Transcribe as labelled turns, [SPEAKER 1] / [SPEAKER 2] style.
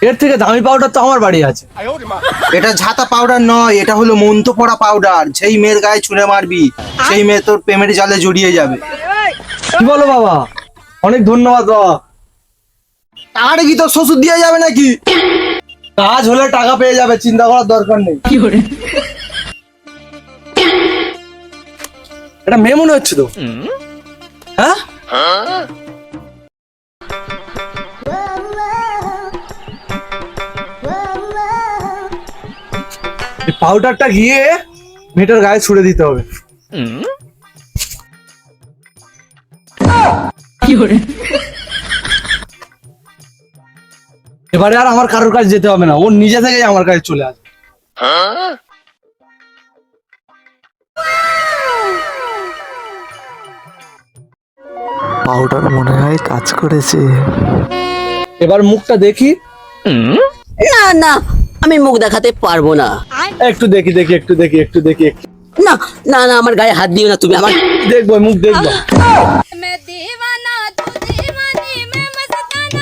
[SPEAKER 1] এর থেকে দামি পাউডার তো আমার বাড়ি আছে।
[SPEAKER 2] এটা ঝাতা পাউডার নয়, এটা হলো মন্ত্র পড়া পাউডার। যেই মেয়ের গায়ে ছুঁড়ে মারবি সেই মেয়ে তোর প্রেমের জালে জড়িয়ে যাবে।
[SPEAKER 1] কি বলো বাবা, অনেক ধন্যবাদ বাবা।
[SPEAKER 2] টাকাটা কি তোর শ্বশুর দিয়ে যাবে নাকি?
[SPEAKER 1] কাজ হলে টাকা পেয়ে যাবে, চিন্তা করার দরকার নেই। এটা মেয়ে মনে হচ্ছে তো। হ্যাঁ, এই পাউডারটা গিয়ে মেয়েটার গায়ে ছুড়ে দিতে হবে। এবারে আর আমার কারোর কাছে যেতে হবে না, ও নিজে থেকেই আমার কাছে চলে আসবে।
[SPEAKER 3] পাউডার মনে হয় কাজ করেছে।
[SPEAKER 1] এবার মুখটা দেখি।
[SPEAKER 4] না না, আমি মুখ দেখাতে পারবো না।
[SPEAKER 1] একটু দেখি দেখি, একটু দেখি, একটু দেখি, একটু
[SPEAKER 4] না না না, আমার গায়ে হাত দিও না তুমি। আমার
[SPEAKER 1] দেখবো, মুখ দেখবো।
[SPEAKER 5] मैं दीवाना तू दीवानी मैं मस्ताना